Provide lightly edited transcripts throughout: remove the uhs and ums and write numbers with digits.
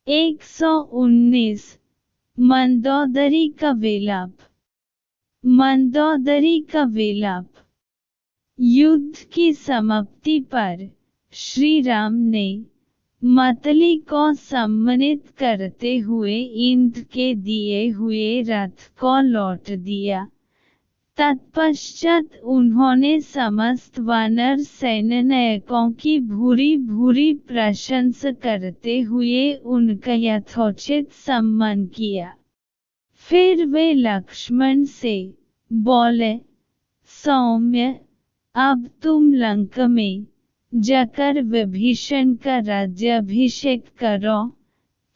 119 मंदोदरी का विलाप। मंदोदरी का विलाप। युद्ध की समाप्ति पर श्री राम ने मतली को सम्मानित करते हुए इंद्र के दिए हुए रथ को लौट दिया। तत्पश्चात उन्होंने समस्त वानर सैन्य नायकों की भूरी भूरी प्रशंसा करते हुए उनका यथोचित सम्मान किया। फिर वे लक्ष्मण से बोले, सौम्य, अब तुम लंका में जाकर विभीषण का राज्याभिषेक करो,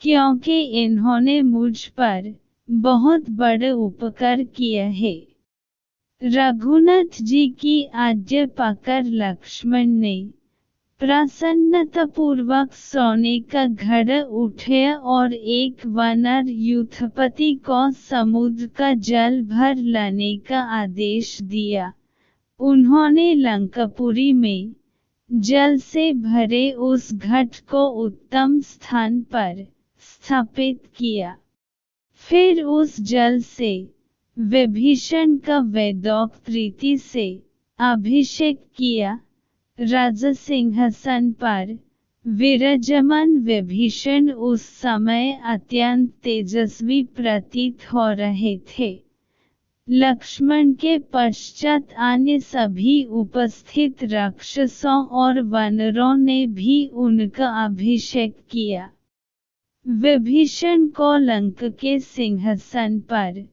क्योंकि इन्होंने मुझ पर बहुत बड़ा उपकार किया है। रघुनाथ जी की आज्ञा पाकर लक्ष्मण ने प्रसन्नतापूर्वक सोने का घड़ा उठाया और एक वानर युद्धपति को समुद्र का जल भर लाने का आदेश दिया। उन्होंने लंकापुरी में जल से भरे उस घट को उत्तम स्थान पर स्थापित किया। फिर उस जल से विभीषण का वेदोक्त रीति से अभिषेक किया। राजा सिंहासन पर विराजमान विभीषण उस समय अत्यंत तेजस्वी प्रतीत हो रहे थे। लक्ष्मण के पश्चात अन्य सभी उपस्थित राक्षसों और वानरों ने भी उनका अभिषेक किया। विभीषण को लंका के सिंहासन पर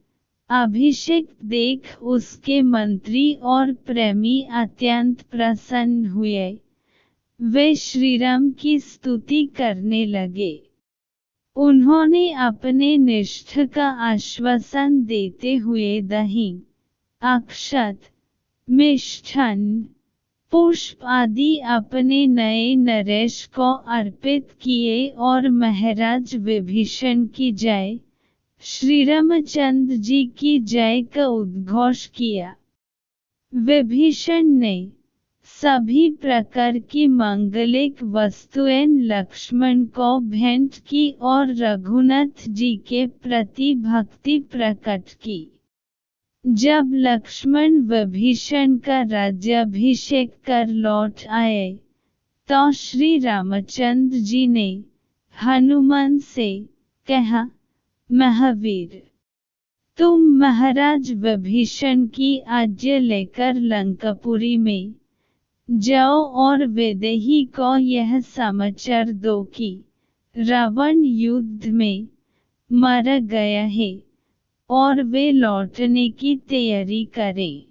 अभिषेक देख उसके मंत्री और प्रेमी अत्यंत प्रसन्न हुए। वे श्रीराम की स्तुति करने लगे। उन्होंने अपने निष्ठा का आश्वासन देते हुए दही, अक्षत, मिष्ठान्न, पुष्प आदि अपने नए नरेश को अर्पित किए और महाराज विभीषण की जय, श्री रामचंद्र जी की जय का उद्घोष किया। विभीषण ने सभी प्रकार की मांगलिक वस्तुएं लक्ष्मण को भेंट की और रघुनाथ जी के प्रति भक्ति प्रकट की। जब लक्ष्मण विभीषण का राज्याभिषेक कर लौट आए, तो श्री रामचंद्र जी ने हनुमान से कहा, महावीर, तुम महाराज विभीषण की आज्ञा लेकर लंकापुरी में जाओ और वैदेही को यह समाचार दो कि रावण युद्ध में मारा गया है और वे लौटने की तैयारी करें।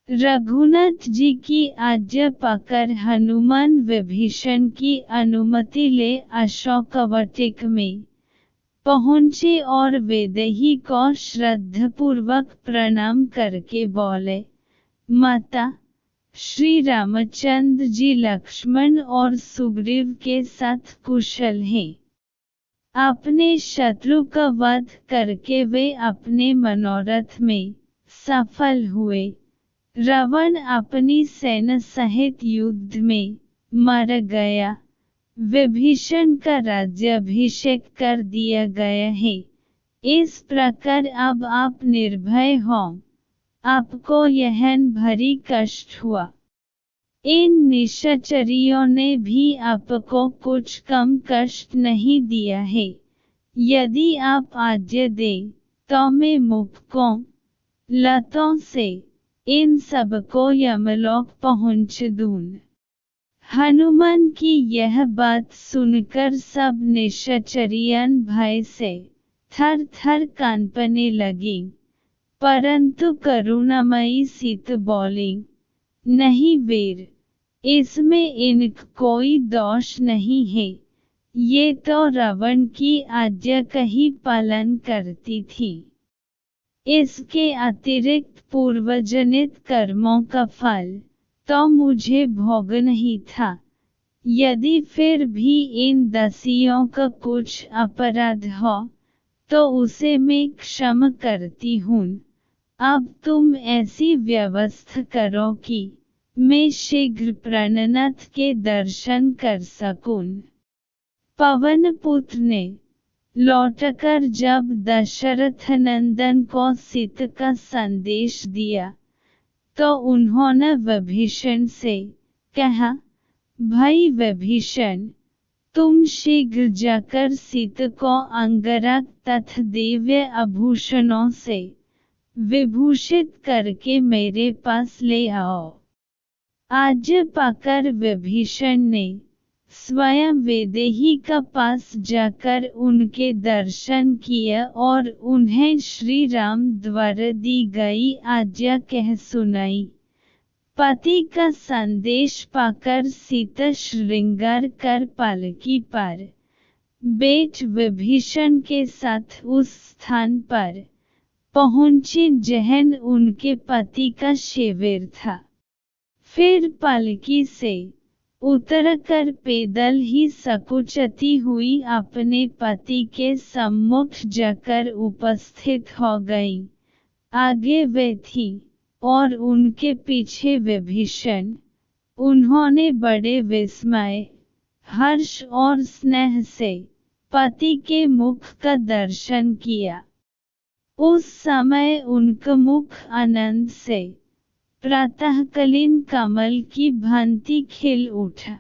रघुनाथ जी की आज्ञा पाकर हनुमान विभीषण की अनुमति ले अशोकवाटिका में पहुँचे और वैदेही को श्रद्धापूर्वक प्रणाम करके बोले, माता, श्री रामचंद्र जी लक्ष्मण और सुग्रीव के साथ कुशल हैं। अपने शत्रु का वध करके वे अपने मनोरथ में सफल हुए। रावण अपनी सेना सहित युद्ध में मारा गया। विभीषण का राज्याभिषेक कर दिया गया है। इस प्रकार अब आप निर्भय हो। आपको यह भारी कष्ट हुआ। इन निशाचरियों ने भी आपको कुछ कम कष्ट नहीं दिया है। यदि आप आज्ञा दें तो मैं मुक्कों, लतों से इन सबको यमलोक पहुँच दूँ। हनुमान की यह बात सुनकर सब निशाचरियन भय से थर थर कांपने लगी, परंतु करुणामयी सीता बोली, नहीं वीर, इसमें इनका कोई दोष नहीं है। ये तो रावण की आज्ञा का ही पालन करती थी। इसके अतिरिक्त पूर्वजनित कर्मों का फल तो मुझे भोगना ही था। यदि फिर भी इन दासियों का कुछ अपराध हो तो उसे मैं क्षमा करती हूँ। अब तुम ऐसी व्यवस्था करो कि मैं शीघ्र प्राणनाथ के दर्शन कर सकूं। पवनपुत्र ने लौटकर जब दशरथ नंदन को सीता का संदेश दिया तो उन्होंने विभीषण से कहा, भाई विभीषण, तुम शीघ्र जाकर सीता को अंगरख तथा दिव्य आभूषणों से विभूषित करके मेरे पास ले आओ। आज पाकर विभीषण ने स्वयं वैदेही का पास जाकर उनके दर्शन किए और उन्हें श्री राम द्वारा दी गई आज्ञा कह सुनाई। पति का संदेश पाकर सीता श्रृंगार कर पालकी पर बैठ विभीषण के साथ उस स्थान पर पहुंची जहां उनके पति का शिविर था। फिर पालकी से उतरकर पैदल ही सकुचती हुई अपने पति के सम्मुख जाकर उपस्थित हो गई। आगे वे थी और उनके पीछे विभीषण। उन्होंने बड़े विस्मय, हर्ष और स्नेह से पति के मुख का दर्शन किया। उस समय उनका मुख आनंद से प्रातःकालीन कमल की भांति खिल उठा।